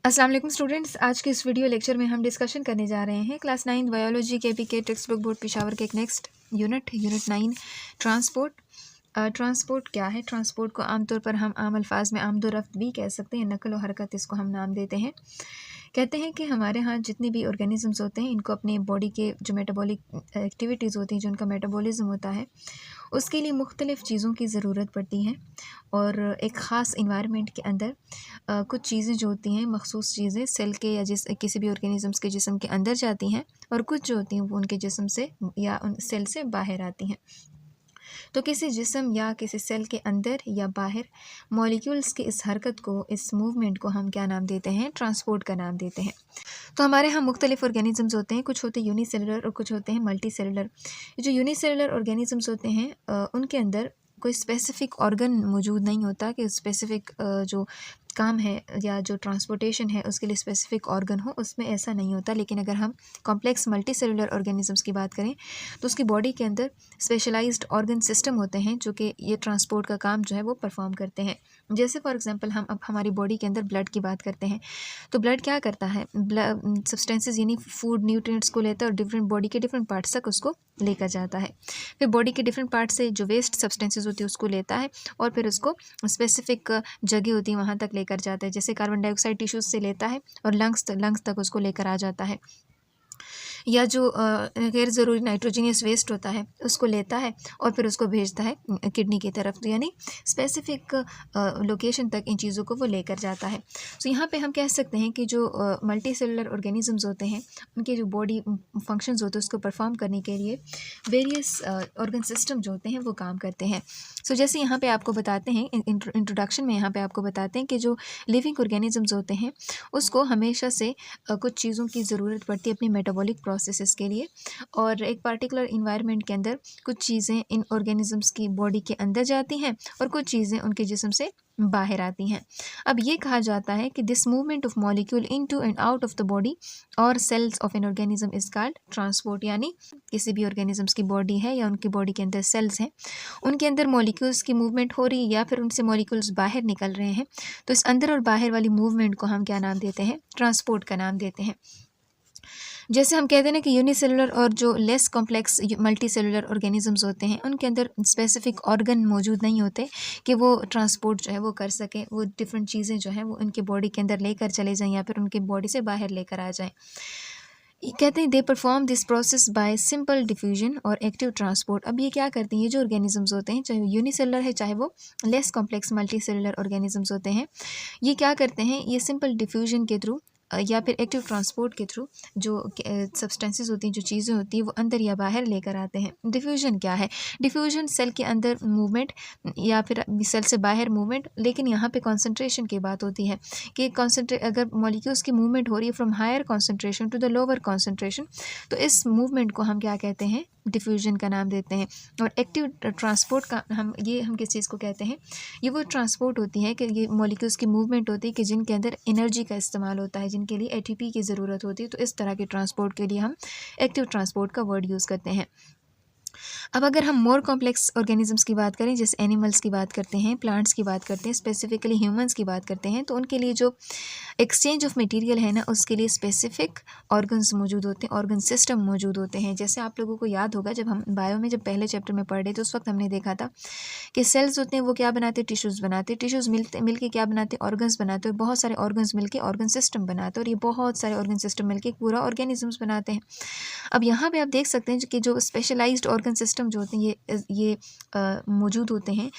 अस्सलाम वालेकुम स्टूडेंट्स, आज के इस वीडियो लेक्चर में हम डिस्कशन करने जा रहे हैं क्लास 9 बायोलॉजी के पी के टेक्स्ट बुक बोर्ड पेशावर के एक नेक्स्ट यूनिट 9 ट्रांसपोर्ट। ट्रांसपोर्ट क्या है? ट्रांसपोर्ट को आमतौर पर हम आम अल्फाज में आमदो रफ्त भी कह सकते हैं, नकल व हरकत इसको हम नाम देते हैं। कहते हैं कि हमारे यहाँ जितने भी ऑर्गेनिजम्स होते हैं इनको अपने बॉडी के जो मेटाबॉलिक एक्टिविटीज़ होती हैं, जो उनका मेटाबॉलिज्म होता है, उसके लिए मुख्तलिफ़ चीज़ों की ज़रूरत पड़ती है। और एक ख़ास इन्वायरमेंट के अंदर कुछ चीज़ें जो होती हैं, मखसूस चीज़ें सेल के या किसी भी ऑर्गेनिजम्स के जिस्म के अंदर जाती हैं, और कुछ जो होती हैं वो उनके जिस्म से या उन सेल से बाहर आती हैं। तो किसी जिस्म या किसी सेल के अंदर या बाहर मॉलिक्यूल्स की इस हरकत को, इस मूवमेंट को हम क्या नाम देते हैं? ट्रांसपोर्ट का नाम देते हैं। तो हमारे यहाँ मुख्तलिफ ऑर्गेनिजम्स होते हैं, कुछ होते हैं यूनिसेलुलर और कुछ होते हैं मल्टी सेलुलर। जो यूनिसेलुलर ऑर्गेनिजम्स होते हैं उनके अंदर कोई स्पेसिफ़िक ऑर्गन मौजूद नहीं होता कि स्पेसिफ़िक जो काम है या जो ट्रांसपोर्टेशन है उसके लिए स्पेसिफ़िक ऑर्गन हो, उसमें ऐसा नहीं होता। लेकिन अगर हम कॉम्प्लेक्स मल्टी सेलुलर ऑर्गेनिजम्स की बात करें तो उसकी बॉडी के अंदर स्पेशलाइज्ड ऑर्गन सिस्टम होते हैं जो कि ये ट्रांसपोर्ट का काम जो है वो परफॉर्म करते हैं। जैसे फॉर एग्जांपल हम अब हमारी बॉडी के अंदर ब्लड की बात करते हैं, तो ब्लड क्या करता है? ब्लड सब्सटेंसेस यानी फूड न्यूट्रिएंट्स को लेता है और डिफरेंट बॉडी के डिफरेंट पार्ट्स तक उसको लेकर जाता है। फिर बॉडी के डिफरेंट पार्ट से जो वेस्ट सब्सटेंसेस होती है उसको लेता है और फिर उसको स्पेसिफिक जगह होती है वहाँ तक लेकर जाता है। जैसे कार्बन डाइऑक्साइड टिश्यूज से लेता है और लंग्स तक उसको लेकर आ जाता है, या जो गैर ज़रूरी नाइट्रोजनियस वेस्ट होता है उसको लेता है और फिर उसको भेजता है किडनी की तरफ। तो यानी स्पेसिफिक लोकेशन तक इन चीज़ों को वो लेकर जाता है। सो यहाँ पे हम कह सकते हैं कि जो मल्टी सेलुलर ऑर्गेनिजम्स होते हैं उनके जो बॉडी फंक्शंस होते हैं उसको परफॉर्म करने के लिए वेरियस ऑर्गन सिस्टम जो होते हैं वो काम करते हैं। सो जैसे यहाँ पे आपको बताते हैं इंट्रोडक्शन में, यहाँ पे आपको बताते हैं कि जो लिविंग ऑर्गेनिजम्स होते हैं उसको हमेशा से कुछ चीज़ों की ज़रूरत पड़ती है अपनी मेटाबॉलिक प्रोसेसेस के लिए, और एक पर्टिकुलर इन्वायरमेंट के अंदर कुछ चीज़ें इन ऑर्गेनिजम्स की बॉडी के अंदर जाती हैं और कुछ चीज़ें उनके जिस्म से बाहर आती हैं। अब ये कहा जाता है कि this movement of molecule into and out of the body और cells of an organism is called transport. यानी किसी भी ऑर्गेनिजम्स की बॉडी है या उनकी बॉडी के अंदर सेल्स हैं, उनके अंदर मॉलिक्यूल्स की मूवमेंट हो रही है या फिर उनसे मॉलिक्यूल्स बाहर निकल रहे हैं, तो इस अंदर और बाहर वाली मूवमेंट को हम क्या नाम देते हैं? ट्रांसपोर्ट का नाम देते हैं। जैसे हम कहते हैं ना कि यूनिसेलुलर और जो less complex multi cellular organisms होते हैं उनके अंदर स्पेसिफिक ऑर्गन मौजूद नहीं होते कि वो ट्रांसपोर्ट जो है वो कर सकें, वो डिफरेंट चीज़ें जो हैं वो उनके बॉडी के अंदर लेकर चले जाएं या फिर उनके बॉडी से बाहर लेकर आ जाएं। ये कहते हैं they perform this process by simple diffusion और एक्टिव ट्रांसपोर्ट। अब ये क्या करते हैं? ये जो ऑर्गेनिजम्स होते हैं, चाहे वो यूनिसेलुलर है चाहे वो less complex multi cellular organisms होते हैं, ये क्या करते हैं? ये सिंपल डिफ्यूजन के थ्रू या फिर एक्टिव ट्रांसपोर्ट के थ्रू जो सब्सटेंसेस होती हैं, जो चीज़ें होती हैं, वो अंदर या बाहर लेकर आते हैं। डिफ्यूजन क्या है? डिफ्यूजन सेल के अंदर मूवमेंट या फिर सेल से बाहर मूवमेंट, लेकिन यहाँ पे कंसंट्रेशन की बात होती है कि अगर मॉलिक्यूल्स की मूवमेंट हो रही है from higher concentration to the lower concentration, तो इस मूवमेंट को हम क्या कहते हैं? डिफ्यूजन का नाम देते हैं। और एक्टिव ट्रांसपोर्ट का हम किस चीज़ को कहते हैं? ये वो ट्रांसपोर्ट होती है कि ये मॉलिक्यूल्स की मूवमेंट होती है कि जिनके अंदर एनर्जी का इस्तेमाल होता है, जिनके लिए एटीपी की ज़रूरत होती है। तो इस तरह के ट्रांसपोर्ट के लिए हम एक्टिव ट्रांसपोर्ट का वर्ड यूज़ करते हैं। अब अगर हम मोर कॉम्प्लेक्स ऑर्गेनिजम्स की बात करें, जैसे एनिमल्स की बात करते हैं, प्लांट्स की बात करते हैं, स्पेसिफिकली ह्यूमंस की बात करते हैं, तो उनके लिए जो एक्सचेंज ऑफ मटेरियल है ना, उसके लिए स्पेसिफिक ऑर्गन्स मौजूद होते हैं, ऑर्गन सिस्टम मौजूद होते हैं। जैसे आप लोगों को याद होगा जब हम बायो में जब पहले चैप्टर में पढ़ रहे थे उस वक्त हमने देखा था कि सेल्स होते हैं वो क्या बनाते हैं? टिश्यूज़ बनाते हैं। टिश्यूज़ मिलके क्या बनाते हैं? ऑर्गन्स बनाते हैं। और बहुत सारे ऑर्गन्स मिलके ऑर्गन सिस्टम बनाते हैं, और ये बहुत सारे ऑर्गन सिस्टम मिलके एक पूरा ऑर्गेनिजम्स बनाते हैं। अब यहाँ पे आप देख सकते हैं कि जो स्पेशलाइज्ड ऑर्गन सिस्टम जो होते हैं ये मौजूद होते हैं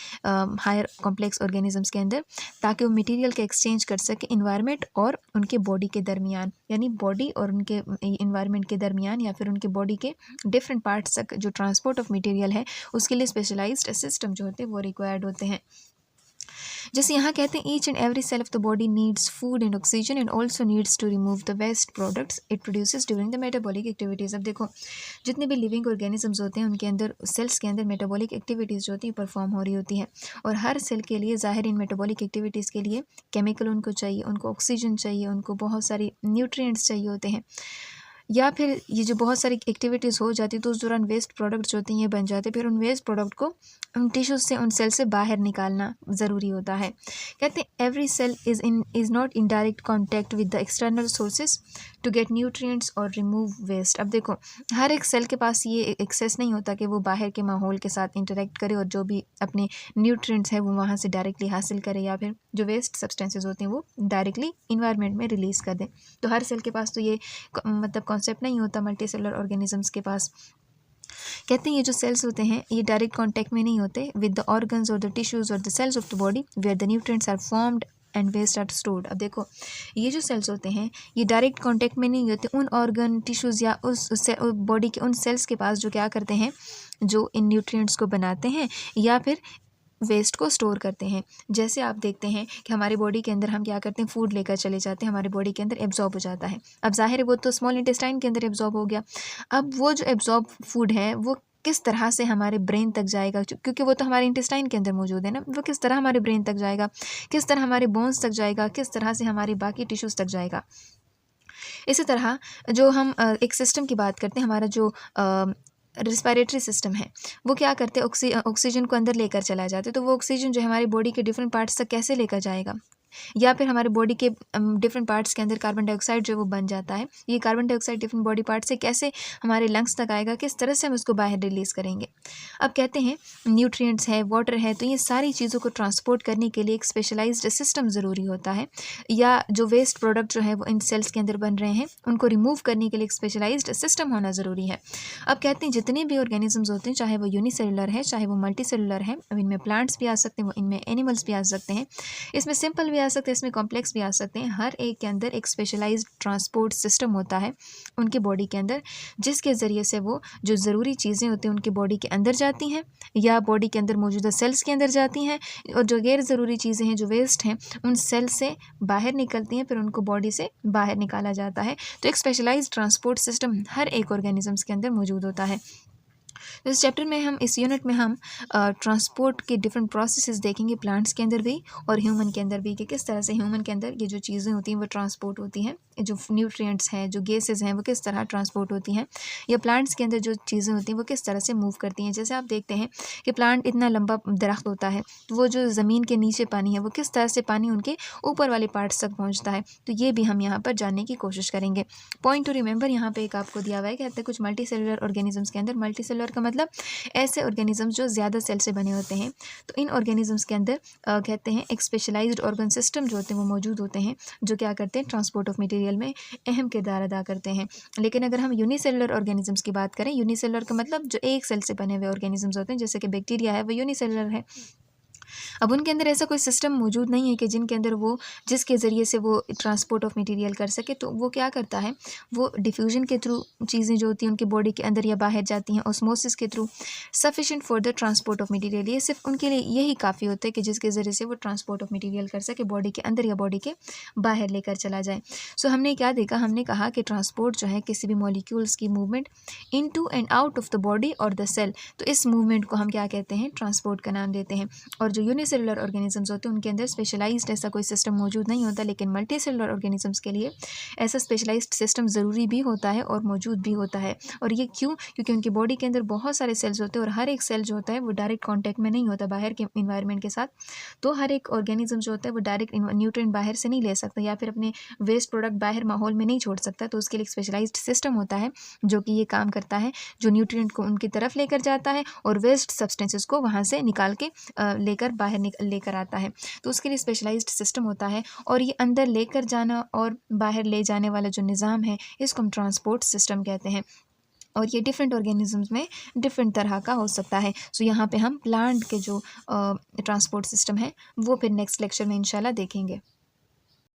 हायर कॉम्प्लेक्स ऑर्गेनिजम्स के अंदर, ताकि वो मटेरियल का एक्सचेंज कर सके इन्वायरमेंट और उनके बॉडी के दरमियान, यानी बॉडी और उनके इन्वायरमेंट के दरमियान या फिर उनके बॉडी के डिफरेंट पार्ट्स तक जो ट्रांसपोर्ट ऑफ मटेरियल है उसके लिए स्पेशलाइज्ड सिस्टम जो होते हैं वो रिक्वायर्ड होते हैं। जैसे यहाँ कहते हैं each and every cell of the body needs food and oxygen and also needs to remove the waste products it produces during the metabolic activities. अब देखो जितने भी लिविंग ऑर्गेनिजम्स होते हैं उनके अंदर, सेल्स के अंदर मेटाबॉलिक एक्टिविटीज़ जो होती है परफॉर्म हो रही होती है, और हर सेल के लिए ज़ाहिर इन मेटाबॉलिक एक्टिविटीज़ के लिए केमिकल उनको चाहिए, उनको ऑक्सीजन चाहिए, उनको बहुत सारी न्यूट्रिएंट्स चाहिए होते हैं। या फिर ये जो बहुत सारी एक्टिविटीज़ हो जाती है तो उस दौरान वेस्ट प्रोडक्ट जो होते हैं ये बन जाते हैं, फिर उन वेस्ट प्रोडक्ट को उन टिश्यूज से, उन सेल से बाहर निकालना ज़रूरी होता है। कहते हैं every cell is not in direct contact with the external sources to get nutrients और रिमूव वेस्ट। अब देखो, हर एक सेल के पास ये एक्सेस नहीं होता कि वो बाहर के माहौल के साथ इंटरेक्ट करे और जो भी अपने न्यूट्रिएंट्स है वो वहाँ से डायरेक्टली हासिल करे, या फिर जो वेस्ट सब्सटेंसेज होते हैं वो डायरेक्टली इन्वायरमेंट में रिलीज़ कर दें। तो हर सेल के पास तो ये मतलब कॉन्सेप्ट नहीं होता मल्टी सेलुलर ऑर्गेनिजम्स के पास। कहते हैं ये जो सेल्स होते हैं ये डायरेक्ट कांटेक्ट में नहीं होते विद द ऑर्गन्स और द टिश्यूज और the cells of the body where the nutrients are formed and waste are stored. अब देखो, ये जो सेल्स होते हैं ये डायरेक्ट कांटेक्ट में नहीं होते उन ऑर्गन, टिश्यूज़ या उस बॉडी के उन सेल्स के पास जो क्या करते हैं, जो इन न्यूट्रिएंट्स को बनाते हैं या फिर वेस्ट को स्टोर करते हैं। जैसे आप देखते हैं कि हमारी बॉडी के अंदर हम क्या करते हैं, फूड लेकर चले जाते हैं, हमारी बॉडी के अंदर एब्जॉर्ब हो जाता है। अब जाहिर है वो तो स्मॉल इंटेस्टाइन के अंदर एब्जॉर्ब हो गया। अब वो जो एब्जॉर्ब फूड है वो किस तरह से हमारे ब्रेन तक जाएगा, क्योंकि वो तो हमारे इंटेस्टाइन के अंदर मौजूद है ना, वो किस तरह हमारे ब्रेन तक जाएगा, किस तरह हमारे बोन्स तक जाएगा, किस तरह से हमारी बाकी टिश्यूज़ तक जाएगा। इसी तरह जो हम एक सिस्टम की बात करते हैं, हमारा जो रिस्पायरेटरी सिस्टम है वो क्या करते हैं, ऑक्सीजन को अंदर लेकर चला जाते हैं। तो वो ऑक्सीजन जो है हमारी बॉडी के डिफरेंट पार्ट्स तक कैसे लेकर जाएगा, या फिर हमारे बॉडी के डिफरेंट पार्ट्स के अंदर कार्बन डाइऑक्साइड जो वो बन जाता है, ये carbon dioxide different body part से कैसे हमारे लंग्स तक आएगा, किस तरह से हम उसको बाहर रिलीज़ करेंगे। अब कहते हैं न्यूट्रिएंट्स है, वाटर है, तो ये सारी चीज़ों को ट्रांसपोर्ट करने के लिए एक स्पेशलाइज्ड सिस्टम ज़रूरी होता है, या जो वेस्ट प्रोडक्ट जो है वो इन सेल्स के अंदर बन रहे हैं उनको रिमूव करने के लिए एक स्पेशलाइज्ड सिस्टम होना ज़रूरी है। अब कहते हैं जितने भी ऑर्गेनिजम्स होते हैं, चाहे वो यूनिसेलुलर है चाहे वो मल्टी सेलुलर है, अब इनमें प्लांट्स भी आ सकते हैं, इनमें एनिमल्स भी आ सकते हैं, इसमें सिंपल भी आ सकते हैं, इसमें कॉम्प्लेक्स भी आ सकते हैं, हर एक के अंदर एक स्पेशलाइज्ड ट्रांसपोर्ट सिस्टम होता है उनके बॉडी के अंदर, जिसके ज़रिए से वो जो ज़रूरी चीज़ें होती हैं उनकी बॉडी के अंदर जाती हैं या बॉडी के अंदर मौजूदा सेल्स के अंदर जाती हैं, और जो गैर ज़रूरी चीज़ें हैं, जो वेस्ट हैं, उन सेल से बाहर निकलती हैं, फिर उनको बॉडी से बाहर निकाला जाता है। तो एक स्पेशलाइज्ड ट्रांसपोर्ट सिस्टम हर एक ऑर्गेनिजम्स के अंदर मौजूद होता है। तो इस चैप्टर में हम, इस यूनिट में हम ट्रांसपोर्ट के डिफरेंट प्रोसेसेस देखेंगे, प्लांट्स के अंदर भी और ह्यूमन के अंदर भी, कि किस तरह से ह्यूमन के अंदर ये जो चीज़ें होती हैं वो ट्रांसपोर्ट होती हैं, जो न्यूट्रिएंट्स हैं, जो गैसेस हैं, वो किस तरह ट्रांसपोर्ट होती हैं, या प्लांट्स के अंदर जो चीज़ें होती हैं वो किस तरह से मूव करती हैं। जैसे आप देखते हैं कि प्लांट इतना लंबा दरख्त होता है, तो वो जो ज़मीन के नीचे पानी है वो किस तरह से पानी उनके ऊपर वाले पार्ट्स तक पहुँचता है, तो ये भी हम यहाँ पर जानने की कोशिश करेंगे। पॉइंट टू रिमेंबर यहाँ पे एक आपको दिया हुआ है, कहते हैं कुछ मल्टी सेलुलर ऑर्गेनिजम्स के अंदर, मल्टी सेलुलर का मतलब ऐसे ऑर्गेनिजम्स जो ज़्यादा सेल से बने होते हैं, तो इन ऑर्गेनिजम्स के अंदर कहते हैं एक स्पेशलाइज्ड ऑर्गन सिस्टम जो होते हैं वो मौजूद होते हैं, जो क्या करते हैं, ट्रांसपोर्ट ऑफ मटेरियल में अहम किरदार अदा करते हैं। लेकिन अगर हम यूनिसेलुलर ऑर्गेनिजम्स की बात करें, यूनिसेलुलर का मतलब जो एक सेल से बने हुए ऑर्गेनिजम्स होते हैं, जैसे कि बैक्टीरिया है वो यूनिसेलुलर है। अब उनके अंदर ऐसा कोई सिस्टम मौजूद नहीं है कि जिनके अंदर वो, जिसके ज़रिए से वो ट्रांसपोर्ट ऑफ मटेरियल कर सके, तो वो क्या करता है, वो डिफ्यूजन के थ्रू चीज़ें जो होती हैं उनके बॉडी के अंदर या बाहर जाती हैं, ऑस्मोसिस के through, sufficient for the transport of material. ये सिर्फ उनके लिए यही काफ़ी होता है कि जिसके ज़रिए से वो ट्रांसपोर्ट ऑफ मटेरियल कर सके, बॉडी के अंदर या बॉडी के बाहर लेकर चला जाए। सो हमने क्या देखा, हमने कहा कि ट्रांसपोर्ट जो है किसी भी मॉलिक्यूल्स की movement into and out of the body और द सेल, तो इस मूवमेंट को हम क्या कहते हैं, ट्रांसपोर्ट का नाम देते हैं। और जो यूनिसेलुलर ऑर्गेनिजम्स होते हैं उनके अंदर स्पेशलाइज्ड ऐसा कोई सिस्टम मौजूद नहीं होता, लेकिन मल्टी सेलुलर ऑर्गेनिजम्स के लिए ऐसा स्पेशलाइज्ड सिस्टम ज़रूरी भी होता है और मौजूद भी होता है। और ये क्यों, क्योंकि उनकी बॉडी के अंदर बहुत सारे सेल्स होते हैं और हर एक सेल जो होता है वो डायरेक्ट कॉन्टैक्ट में नहीं होता बाहर के इन्वायरमेंट के साथ, तो हर एक ऑर्गेनिज्म जो होता है वो डायरेक्ट न्यूट्रिएंट बाहर से नहीं ले सकता या फिर अपने वेस्ट प्रोडक्ट बाहर माहौल में नहीं छोड़ सकता, तो उसके लिए एक स्पेशलाइज्ड सिस्टम होता है जो कि ये काम करता है, जो न्यूट्रिएंट को उनकी तरफ लेकर जाता है और वेस्ट सब्सटेंसेस को वहाँ से निकाल के लेकर बाहर लेकर आता है। तो उसके लिए स्पेशलाइज्ड सिस्टम होता है, और ये अंदर लेकर जाना और बाहर ले जाने वाला जो निज़ाम है इसको हम ट्रांसपोर्ट सिस्टम कहते हैं, और ये डिफरेंट ऑर्गेनिजम्स में डिफरेंट तरह का हो सकता है। सो यहाँ पे हम प्लांट के जो ट्रांसपोर्ट सिस्टम है वो फिर नेक्स्ट लेक्चर में इंशाल्लाह देखेंगे।